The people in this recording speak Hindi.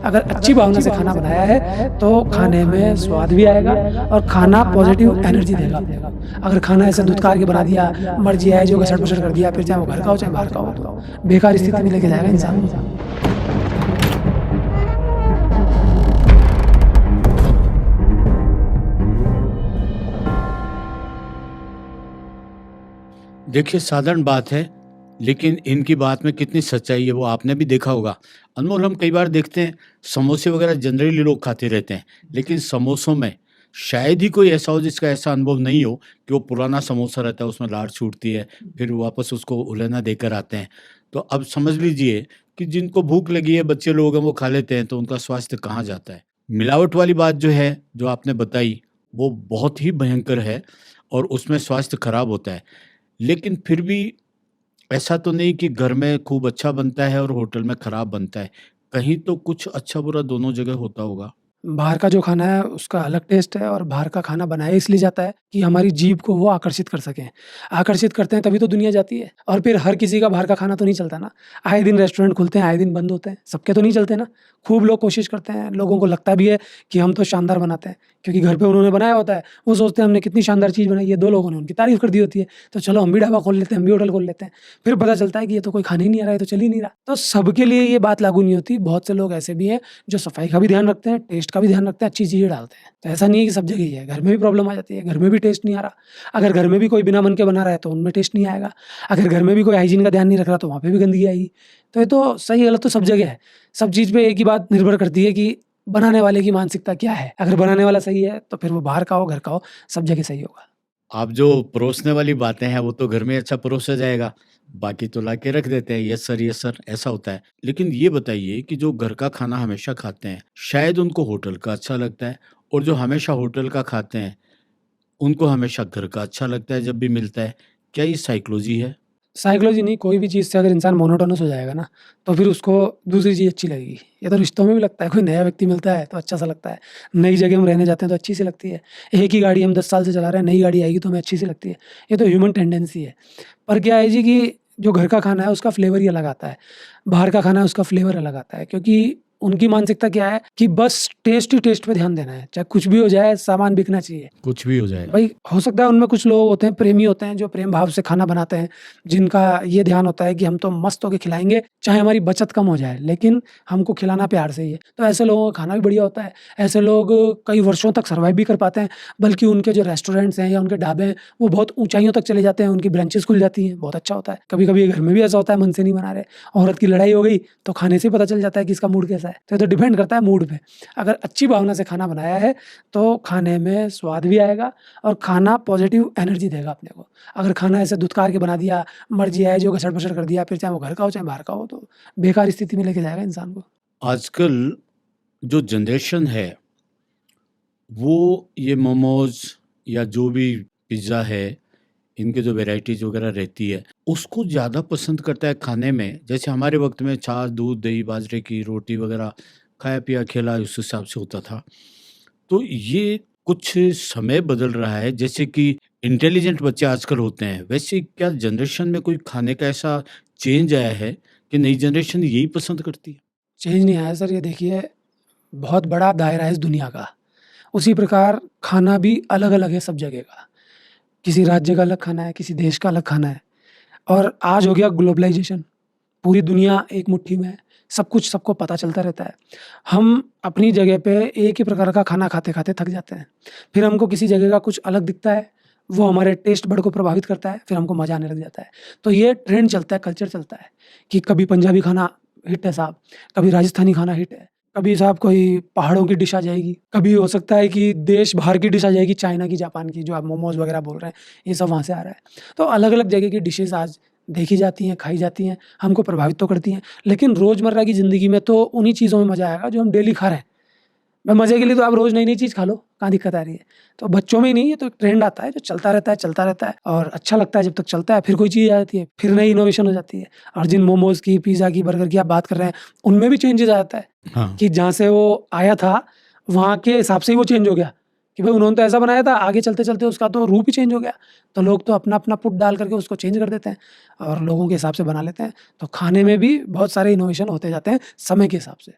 अगर अच्छी भावना से खाना बनाया है तो खाने में स्वाद भी आएगा और खाना पॉजिटिव एनर्जी देगा अपने को। अगर खाना ऐसे धुतकार के बना दिया, मर्जी आए जो घसड़ पसड़ कर दिया, फिर चाहे वो घर का हो चाहे बाहर का हो, तो बेकार स्थिति में लेके जाएगा इंसान को। देखिए, साधारण बात है, लेकिन इनकी बात में कितनी सच्चाई है वो आपने भी देखा होगा। अनमोल, हम कई बार देखते हैं समोसे वगैरह जनरली लोग खाते रहते हैं, लेकिन समोसों में शायद ही कोई ऐसा हो जिसका ऐसा अनुभव नहीं हो कि वो पुराना समोसा रहता है, उसमें लार छूटती है, फिर वापस उसको उलेना देकर आते हैं। तो अब समझ लीजिए कि जिनको भूख लगी है, बच्चे लोग हैं, वो खा लेते हैं, तो उनका स्वास्थ्य कहाँ जाता है। मिलावट वाली बात जो है, जो आपने बताई, वो बहुत ही भयंकर है और उसमें स्वास्थ्य खराब होता है। लेकिन फिर भी ऐसा तो नहीं कि घर में खूब अच्छा बनता है और होटल में खराब बनता है। कहीं तो कुछ अच्छा-बुरा दोनों जगह होता होगा। बाहर का जो खाना है उसका अलग टेस्ट है और बाहर का खाना बनाया इसलिए जाता है कि हमारी जीभ को वो आकर्षित कर सकें। आकर्षित करते हैं तभी तो दुनिया जाती है। और फिर हर किसी का बाहर का खाना तो नहीं चलता ना। आए दिन रेस्टोरेंट खुलते हैं, आए दिन बंद होते हैं। सबके तो नहीं चलते ना। खूब लोग कोशिश करते हैं, लोगों को लगता भी है कि हम तो शानदार बनाते हैं, क्योंकि घर पे उन्होंने बनाया होता है। वो सोचते हैं हमने कितनी शानदार चीज़ बनाई है, 2 लोगों ने उनकी तारीफ़ कर दी होती है, तो चलो हम भी ढाबा खोल लेते हैं, हम भी होटल खोल लेते हैं। फिर पता चलता है कि ये तो कोई खाने ही नहीं आ रहा है, ये तो चल ही नहीं रहा। तो सबके लिए ये बात लागू नहीं होती। बहुत से लोग ऐसे भी हैं जो सफाई का भी ध्यान रखते हैं, टेस्ट का भी ध्यान रखते हैं, अच्छी चीज़ें डालते हैं। तो ऐसा नहीं है कि सब जगह ही है, घर में भी प्रॉब्लम आ जाती है, घर में भी टेस्ट नहीं आ रहा। अगर घर में भी कोई बिना मन के बना रहा है तो उनमें टेस्ट नहीं आएगा। अगर घर में भी कोई हाइजीन का ध्यान नहीं रख रहा तो वहाँ पे भी गंदगी आएगी। तो ये तो सही गलत तो सब जगह है। सब चीज़ पे एक ही बात निर्भर करती है कि बनाने वाले की मानसिकता क्या है। अगर बनाने वाला सही है तो फिर वो बाहर का हो, घर का हो, सब जगह सही होगा। आप जो परोसने वाली बातें हैं, वो तो घर में अच्छा परोसा जाएगा, बाकी तो लाके रख देते हैं, यस सर, ऐसा होता है। लेकिन ये बताइए कि जो घर का खाना हमेशा खाते हैं, शायद उनको होटल का अच्छा लगता है और जो हमेशा होटल का खाते हैं, उनको हमेशा घर का अच्छा लगता है जब भी मिलता है। क्या ये साइकोलॉजी है? साइकोलॉजी नहीं, कोई भी चीज़ से अगर इंसान मोनोटोनस हो जाएगा ना, तो फिर उसको दूसरी चीज़ अच्छी लगेगी। ये तो रिश्तों में भी लगता है, कोई नया व्यक्ति मिलता है तो अच्छा सा लगता है। नई जगह हम रहने जाते हैं तो अच्छी सी लगती है। एक ही गाड़ी हम 10 साल से चला रहे हैं, नई गाड़ी आएगी तो हमें अच्छी सी लगती है। ये तो ह्यूमन टेंडेंसी है। पर क्या है जी कि जो घर का खाना है उसका फ्लेवर ही अलग आता है। बाहर का खाना है उसका फ्लेवर अलग आता है, क्योंकि उनकी मानसिकता क्या है कि बस टेस्ट ही टेस्ट पे ध्यान देना है। चाहे कुछ भी हो जाए, सामान बिकना चाहिए। कुछ भी हो जाए। भाई हो सकता है उनमें कुछ लोग होते हैं, प्रेमी होते हैं, जो प्रेम भाव से खाना बनाते हैं, जिनका ये ध्यान होता है कि हम तो मस्त होके खिलाएँगे, चाहे हमारी बचत कम हो जाए, लेकिन हमको खिलाना प्यार से ही है। तो ऐसे लोगों का खाना भी बढ़िया होता है। ऐसे लोग कई वर्षों तक सर्वाइव भी कर पाते हैं, बल्कि उनके जो रेस्टोरेंट्स हैं या उनके ढाबे हैं, वो बहुत ऊँचाइयों तक चले जाते हैं, उनकी ब्रांचेज़ खुल जाती हैं, बहुत अच्छा होता है। कभी-कभी घर में भी ऐसा होता है, मन से नहीं बना रहे, औरत की लड़ाई हो गई, तो खाने से ही पता चल जाता है कि इसका मूड कैसा है। तो ये तो डिपेंड करता है मूड पे। अगर अच्छी भावना से खाना बनाया है, तो खाने में स्वाद भी आएगा और खाना पॉजिटिव एनर्जी देगा अपने को। अगर खाना ऐसे धुतकार के बना दिया, मर्जी आए जो घसड़-पसड़ कर दिया, फिर चाहे वो घर का हो चाहे बाहर का हो, तो बेकार स्थिति में लेके जाएगा इंसान को। आजकल जो जनरेशन है, वो ये मोमोज़ या जो भी पिज़्ज़ा है, इनके जो वैराइटीज़ वगैरह रहती है, उसको ज़्यादा पसंद करता है खाने में। जैसे हमारे वक़्त में छाछ, दूध, दही, बाजरे की रोटी वगैरह खाया-पिया खेला उस हिसाब से होता था। तो ये कुछ समय बदल रहा है, जैसे कि इंटेलिजेंट बच्चे आजकल होते हैं, वैसे क्या जनरेशन में कोई खाने का ऐसा चेंज आया है कि नई जनरेशन यही पसंद करती है? चेंज नहीं आया सर, ये देखिए बहुत बड़ा दायरा है इस दुनिया का। उसी प्रकार खाना भी अलग-अलग है सब जगह का। किसी राज्य का अलग खाना है, किसी देश का अलग खाना है और आज हो गया ग्लोबलाइज़ेशन। पूरी दुनिया एक मुट्ठी में है, सब कुछ सबको पता चलता रहता है। हम अपनी जगह पे एक ही प्रकार का खाना खाते-खाते थक जाते हैं। फिर हमको किसी जगह का कुछ अलग दिखता है, वो हमारे टेस्ट बड को प्रभावित करता है, फिर हमको मज़ा आने लग जाता है। तो ये ट्रेंड चलता है, कल्चर चलता है कि कभी पंजाबी खाना हिट है साहब, कभी राजस्थानी खाना हिट है, कभी साहब कोई पहाड़ों की डिश आ जाएगी, कभी हो सकता है कि देश बाहर की डिश आ जाएगी, चाइना की, जापान की, जो आप मोमोज़ वगैरह बोल रहे हैं, ये सब वहाँ से आ रहा है। तो अलग-अलग जगह की डिशेज़ आज देखी जाती हैं, खाई जाती हैं, हमको प्रभावित तो करती हैं। लेकिन रोज़मर्रा की ज़िंदगी में तो उन्हीं चीज़ों में मज़ा आएगा जो हम डेली खा रहे हैं। मैं मज़े के लिए तो आप रोज़ नई-नई चीज़ खा लो, कहाँ दिक्कत आ रही है? तो बच्चों में ही नहीं, ये तो एक ट्रेंड आता है जो चलता रहता है और अच्छा लगता है जब तक चलता है, फिर कोई चीज़ आ जाती है, फिर नई इनोवेशन हो जाती है। और जिन मोमोज़ की, पिज़्ज़ा की, बर्गर की आप बात कर रहे हैं, उनमें भी चेंजेज़ आ जाता है हाँ। कि जहाँ से वो आया था, वहाँ के हिसाब से ही वो चेंज हो गया कि भाई उन्होंने तो ऐसा बनाया था, आगे चलते-चलते उसका तो रूप ही चेंज हो गया। तो लोग तो अपना-अपना पुट डाल करके उसको चेंज कर देते हैं और लोगों के हिसाब से बना लेते हैं। तो खाने में भी बहुत सारे इनोवेशन होते जाते हैं समय के हिसाब से।